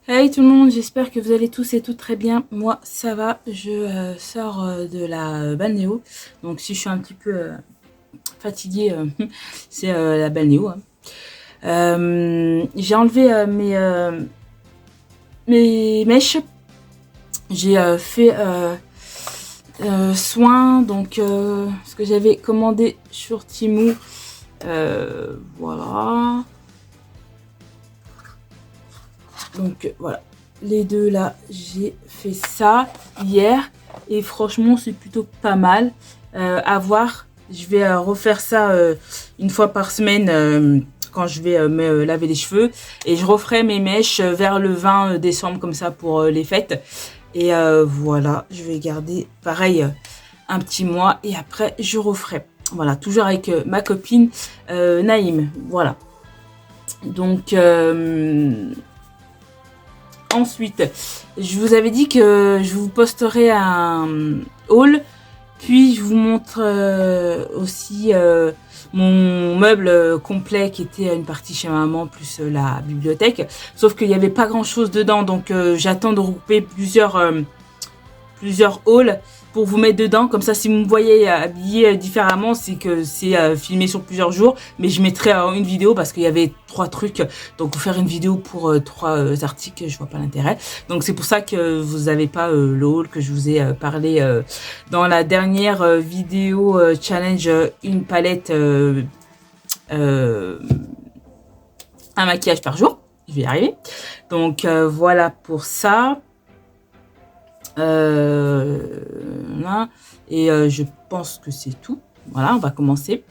Hey tout le monde, j'espère que vous allez tous et toutes très bien. Moi ça va, je sors de la balnéo. Donc si je suis un petit peu fatiguée, c'est la balnéo. Hein. J'ai enlevé mes mèches. J'ai fait soin, donc ce que j'avais commandé sur Temu. Voilà. Donc voilà, les deux là, j'ai fait ça hier et franchement c'est plutôt pas mal. À voir, je vais refaire ça une fois par semaine quand je vais me laver les cheveux et je referai mes mèches vers le 20 décembre comme ça pour les fêtes. Et voilà, je vais garder pareil un petit mois et après je referai. Voilà, toujours avec ma copine Naïm. Voilà. Donc ensuite, je vous avais dit que je vous posterai un haul, puis je vous montre aussi mon meuble complet qui était une partie chez maman plus la bibliothèque. Sauf qu'il n'y avait pas grand chose dedans, donc j'attends de regrouper plusieurs hauls pour vous mettre dedans. Comme ça, si vous me voyez habillé différemment, c'est que c'est filmé sur plusieurs jours. Mais je mettrai une vidéo parce qu'il y avait 3 trucs. Donc, faire une vidéo pour 3 articles, je vois pas l'intérêt. Donc, c'est pour ça que vous n'avez pas le haul que je vous ai parlé dans la dernière vidéo challenge une palette un maquillage par jour. Je vais y arriver. Donc, voilà pour ça. Là, et je pense que c'est tout. Voilà, on va commencer.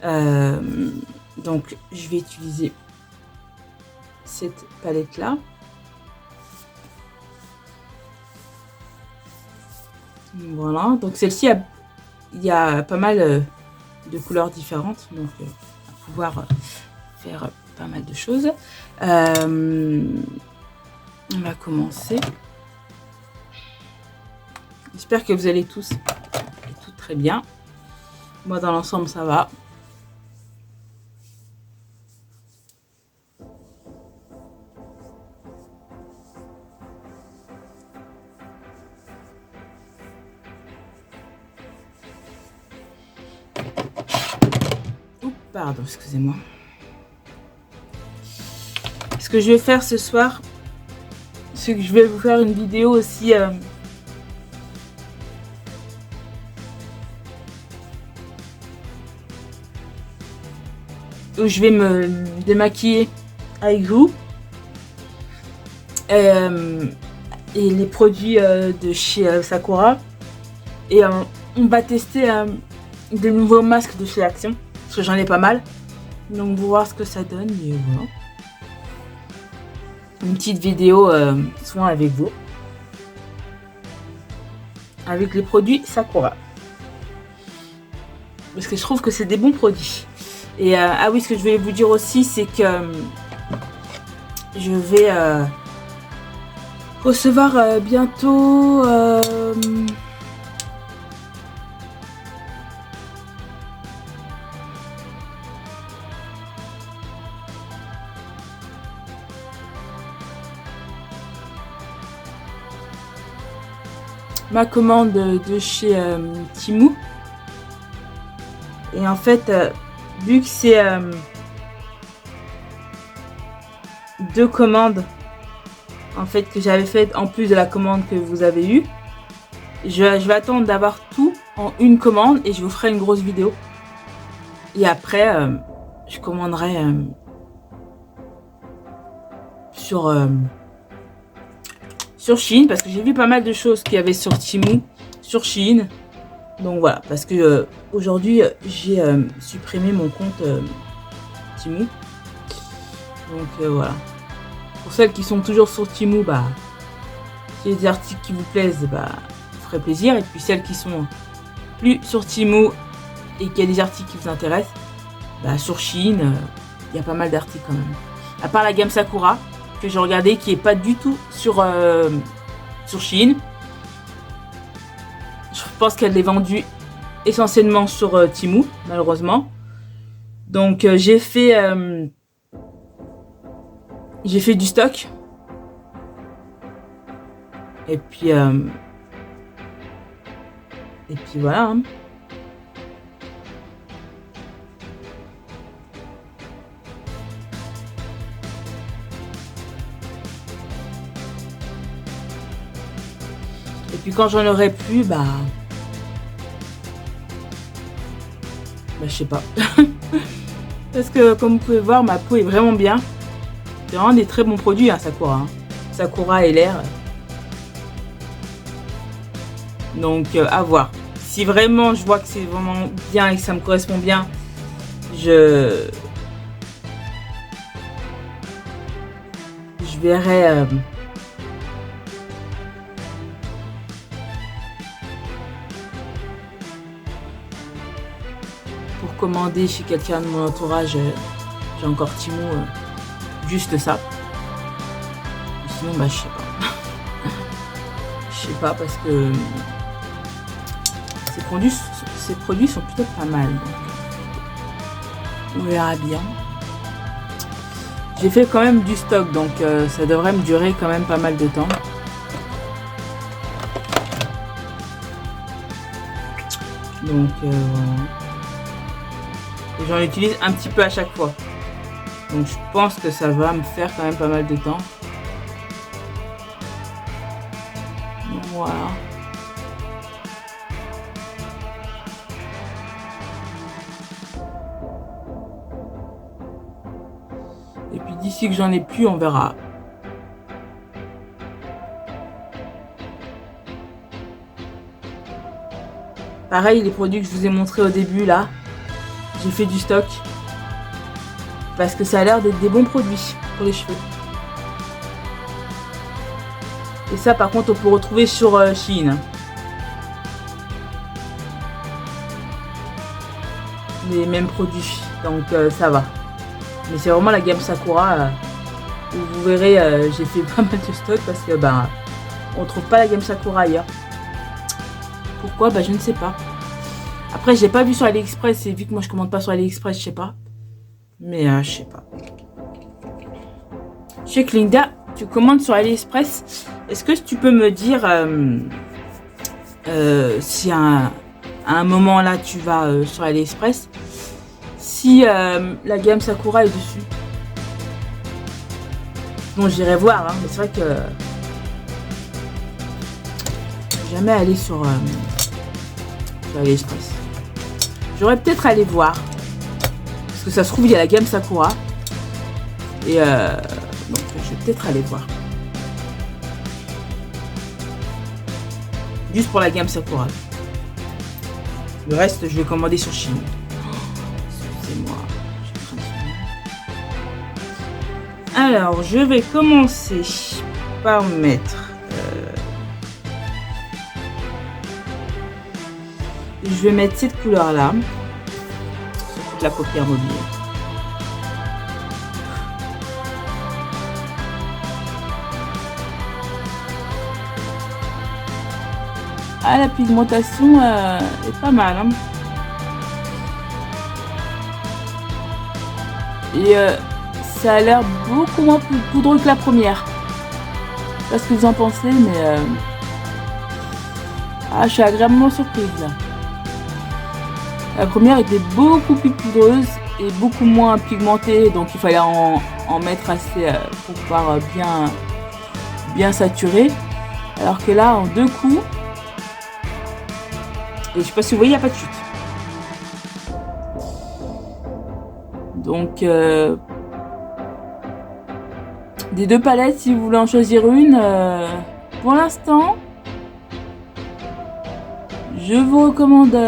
Donc, je vais utiliser cette palette là. Voilà, donc celle-ci, il y a pas mal de couleurs différentes, donc on va pouvoir faire pas mal de choses. On va commencer. J'espère que vous allez tous et toutes très bien. Moi, dans l'ensemble, ça va. Oups, pardon, excusez-moi. Ce que je vais faire ce soir, c'est que je vais vous faire une vidéo aussi où je vais me démaquiller avec vous et les produits de chez Sakura, et on va tester des nouveaux masques de chez Action parce que j'en ai pas mal, donc vous voir ce que ça donne. Et voilà, une petite vidéo soin avec vous avec les produits Sakura parce que je trouve que c'est des bons produits. Et ah oui, ce que je voulais vous dire aussi, c'est que je vais recevoir bientôt ma commande de chez Temu. Et en fait, vu que c'est 2 commandes en fait que j'avais faites en plus de la commande que vous avez eue, je vais attendre d'avoir tout en une commande et je vous ferai une grosse vidéo. Et après, je commanderai sur Shein parce que j'ai vu pas mal de choses qu'il y avait sur Temu, sur Shein. Donc voilà, parce que aujourd'hui j'ai supprimé mon compte Temu. Donc voilà. Pour celles qui sont toujours sur Temu, bah, s'il y a des articles qui vous plaisent, bah, ça ferait plaisir. Et puis celles qui sont plus sur Temu et qu'il y a des articles qui vous intéressent, bah, sur Shein, il y a pas mal d'articles quand même. À part la gamme Sakura, que j'ai regardé, qui est pas du tout sur Shein. Je pense qu'elle est vendue essentiellement sur Temu, malheureusement. Donc j'ai fait du stock. Et puis voilà. Hein. Et puis quand j'en aurai plus, bah je sais pas. Parce que comme vous pouvez voir, ma peau est vraiment bien. C'est vraiment des très bons produits, hein, Sakura. Hein. Sakura et l'air. Donc à voir. Si vraiment je vois que c'est vraiment bien et que ça me correspond bien, je verrai pour commander chez quelqu'un de mon entourage. J'ai encore Timo, juste ça. Sinon, bah, je sais pas. Je sais pas parce que ces produits sont plutôt pas mal. Donc on verra bien. J'ai fait quand même du stock, donc ça devrait me durer quand même pas mal de temps. Donc et j'en utilise un petit peu à chaque fois. Donc je pense que ça va me faire quand même pas mal de temps. Donc, voilà. Et puis d'ici que j'en ai plus, on verra. Pareil, les produits que je vous ai montrés au début là, j'ai fait du stock. Parce que ça a l'air d'être des bons produits pour les cheveux. Et ça par contre on peut retrouver sur Shein. Les mêmes produits. Donc ça va. Mais c'est vraiment la gamme Sakura où vous verrez j'ai fait pas mal de stock parce que bah on trouve pas la gamme Sakura ailleurs. Pourquoi? Bah je ne sais pas. Après j'ai pas vu sur AliExpress et vu que moi je commande pas sur AliExpress, je sais pas. Mais je sais pas. Je sais que Linda, tu commandes sur AliExpress. Est-ce que tu peux me dire si à un moment là tu vas sur AliExpress, si la gamme Sakura est dessus? Bon, j'irai voir, hein, mais c'est vrai que jamais aller sur AliExpress. J'aurais peut-être aller voir. Parce que ça se trouve, il y a la gamme Sakura. Et donc, je vais peut-être aller voir. Juste pour la gamme Sakura. Le reste, je vais commander sur Shein. Excusez-moi. Alors, je vais commencer par mettre... je vais mettre cette couleur-là. Sur toute la paupière mobile. Ah, la pigmentation est pas mal. Hein. Et ça a l'air beaucoup moins poudreux que la première. Je sais pas ce que vous en pensez, mais je suis agréablement surprise là. La première était beaucoup plus poudreuse et beaucoup moins pigmentée, donc il fallait en mettre assez pour pouvoir bien saturer. Alors que là, en 2 coups, et je sais pas si vous voyez, il n'y a pas de chute. Donc, des 2 palettes, si vous voulez en choisir une, pour l'instant, je vous recommande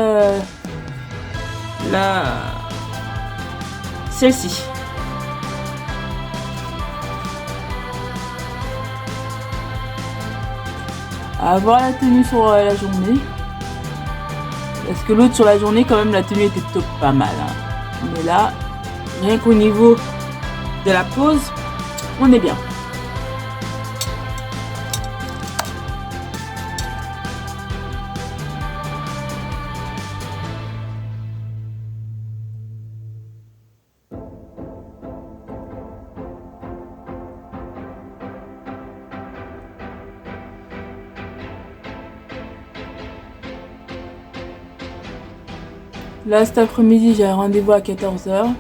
celle-ci. À avoir la tenue sur la journée. Parce que l'autre sur la journée, quand même, la tenue était plutôt pas mal. Hein. Mais là, rien qu'au niveau de la pose, on est bien. Là, cet après-midi, j'ai un rendez-vous à 14h.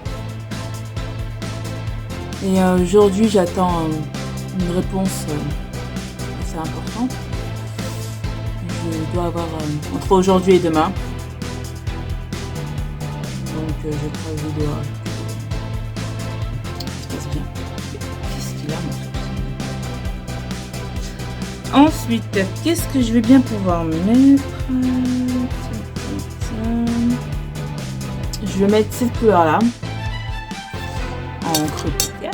Et aujourd'hui, j'attends une réponse assez importante. Je dois avoir entre aujourd'hui et demain. Donc, je croise les doigts. Ça se passe bien. Qu'est-ce qu'il a, mon frère? Ensuite, qu'est-ce que je vais bien pouvoir mettre? Je vais mettre cette couleur-là en creux de pierre.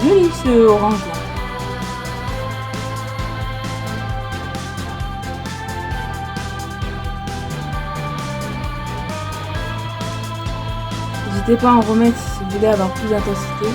C'est joli ce orange là. N'hésitez pas à en remettre si vous voulez avoir plus d'intensité.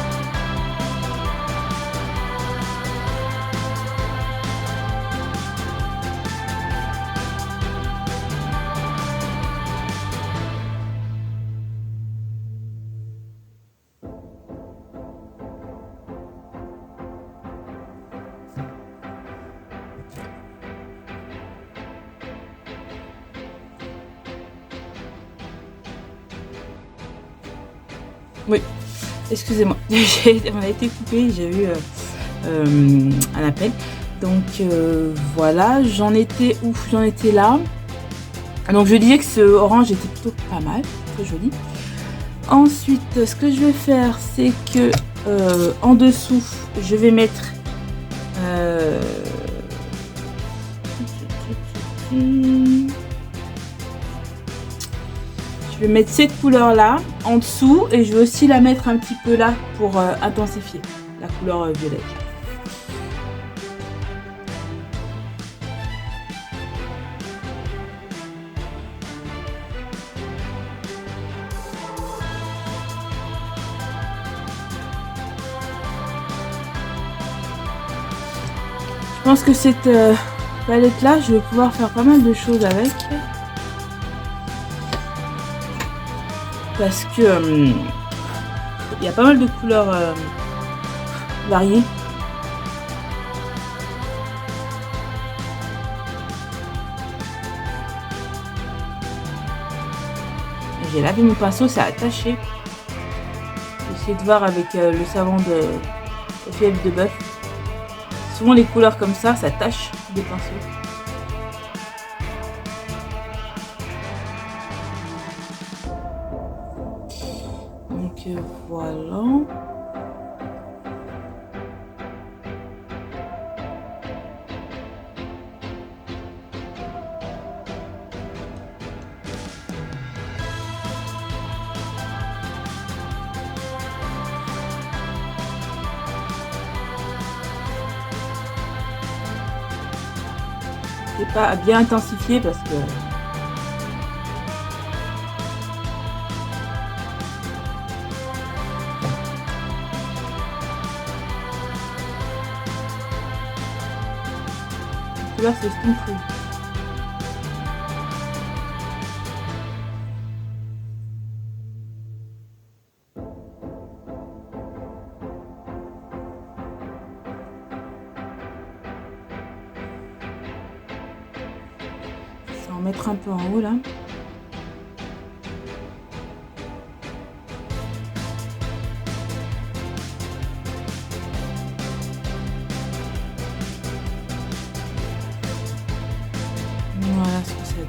Oui, excusez-moi, on a été coupé, j'ai eu un appel. Donc voilà, j'en étais où? J'en étais là. Donc je disais que ce orange était plutôt pas mal, très joli. Ensuite, ce que je vais faire, c'est que en dessous, je vais mettre je vais mettre cette couleur là en dessous et je vais aussi la mettre un petit peu là pour intensifier la couleur violette. Je pense que cette palette là, je vais pouvoir faire pas mal de choses avec. Parce que il y a pas mal de couleurs variées. J'ai lavé mon pinceau, ça a attaché. J'ai essayé de voir avec le savon de fièvre de bœuf. Souvent les couleurs comme ça tâche des pinceaux. Donc voilà. C'est pas à bien intensifier parce que là c'est tout. Je vais en mettre un peu en haut là.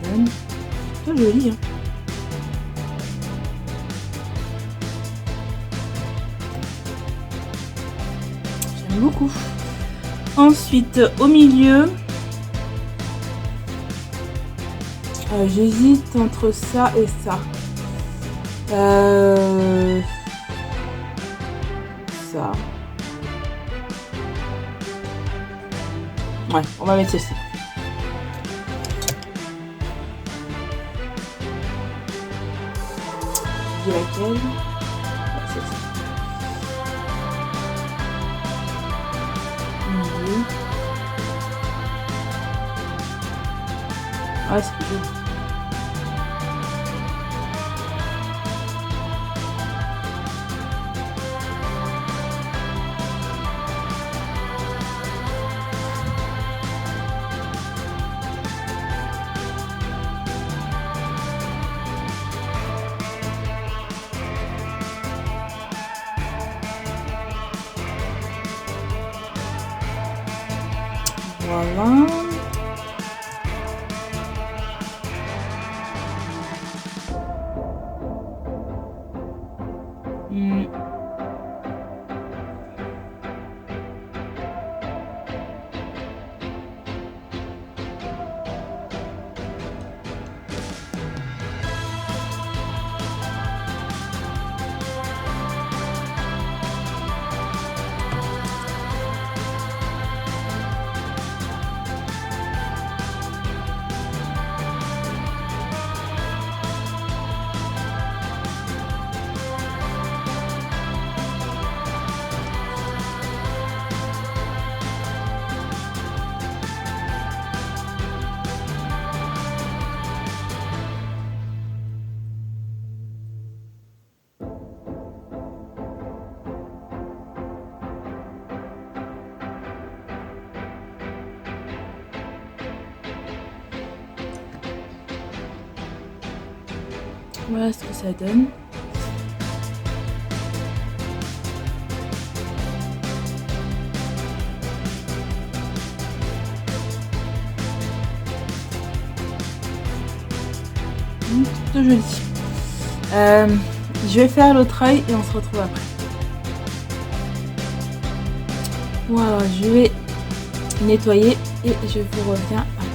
donne. C'est joli, hein. J'aime beaucoup. Ensuite, au milieu, j'hésite entre ça et ça. Ça. Ouais, on va mettre ceci. Je dis laquelle? Ouais, celle-ci. Ouais, c'est joli. Voilà. Voilà ce que ça donne. Tout joli. Je vais faire l'autre œil et on se retrouve après. Voilà, je vais nettoyer et je vous reviens après.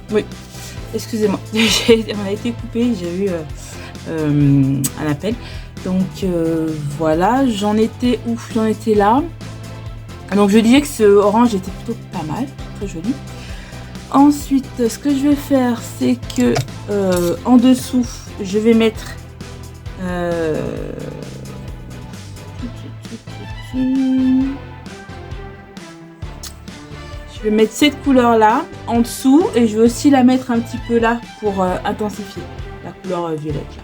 Oui, excusez-moi, on a été coupé, j'ai eu un appel. Donc voilà, j'en étais où? J'en étais là. Donc je disais que ce orange était plutôt pas mal, très joli. Ensuite, ce que je vais faire, c'est que en dessous, je vais mettre je vais mettre cette couleur là en dessous et je vais aussi la mettre un petit peu là pour intensifier la couleur violette là.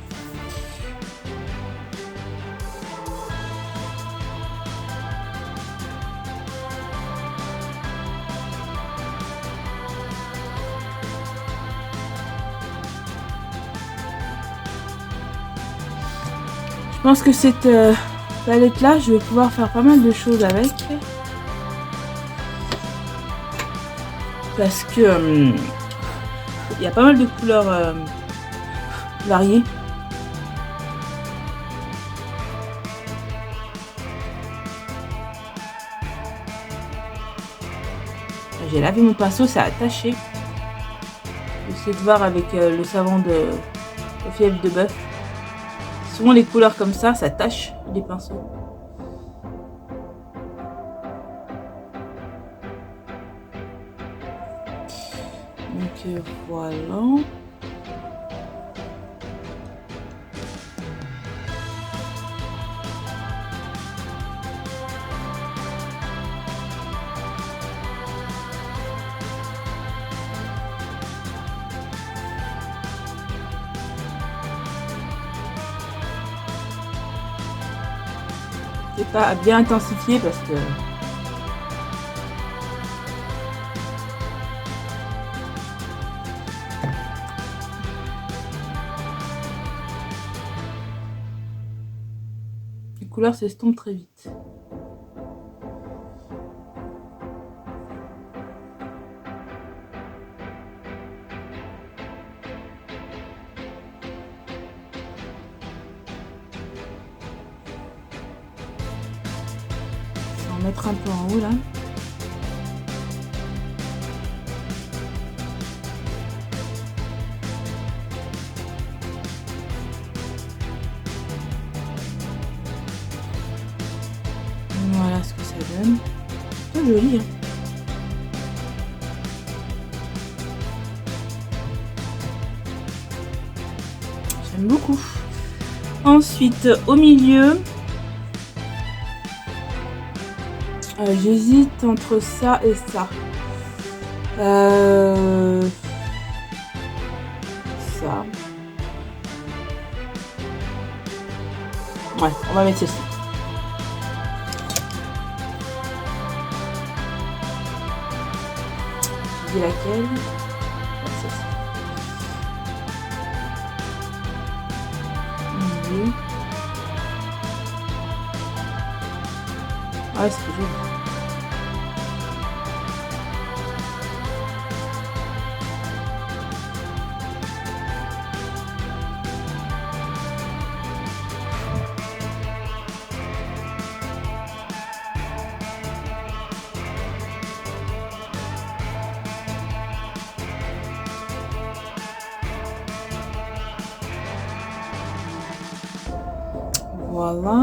Je pense que cette palette là, je vais pouvoir faire pas mal de choses avec. Parce que il y a pas mal de couleurs variées. J'ai lavé mon pinceau, ça a taché. J'essaie de voir avec le savon de fièvre de bœuf. Souvent les couleurs comme ça tache les pinceaux. Donc voilà. C'est pas à bien intensifier parce que les couleurs s'estompent très vite. Mettre un peu en haut là. Voilà ce que ça donne. C'est joli hein. J'aime beaucoup. Ensuite au milieu, j'hésite entre ça et ça. Ça. Ouais, on va mettre ceci. Je dis laquelle? Celle-ci. Ouais, c'est joli. Voilà.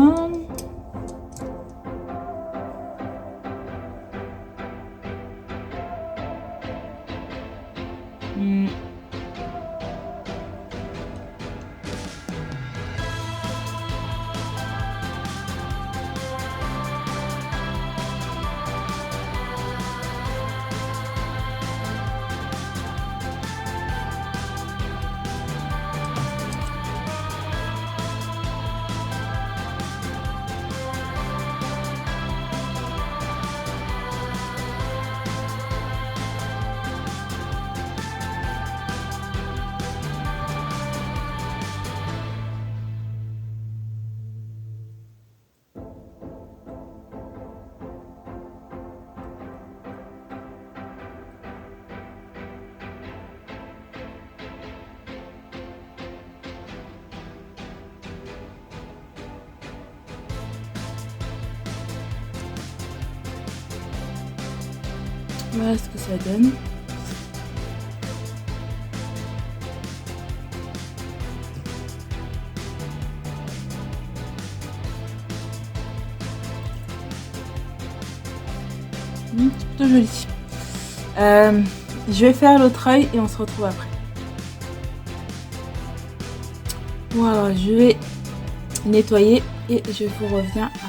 Voilà ce que ça donne. C'est plutôt joli. Je vais faire l'autre œil et on se retrouve après. Voilà, je vais nettoyer et je vous reviens après.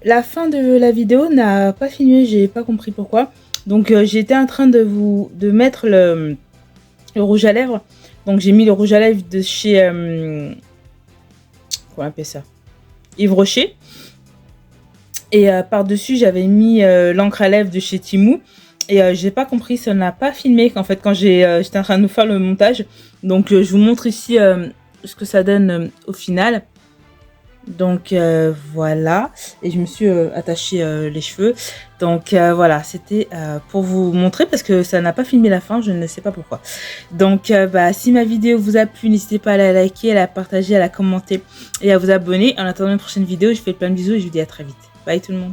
La fin de la vidéo n'a pas filmé, j'ai pas compris pourquoi. Donc j'étais en train de mettre le rouge à lèvres. Donc j'ai mis le rouge à lèvres de chez comment on appelle ça, Yves Rocher. Et par-dessus j'avais mis l'encre à lèvres de chez Temu. Et j'ai pas compris, ça n'a pas filmé en fait quand j'étais en train de nous faire le montage. Donc je vous montre ici ce que ça donne au final. Donc voilà, et je me suis attaché les cheveux. Donc voilà, c'était pour vous montrer parce que ça n'a pas filmé la fin, je ne sais pas pourquoi. Donc si ma vidéo vous a plu, n'hésitez pas à la liker, à la partager, à la commenter et à vous abonner. En attendant une prochaine vidéo, je vous fais plein de bisous et je vous dis à très vite. Bye tout le monde.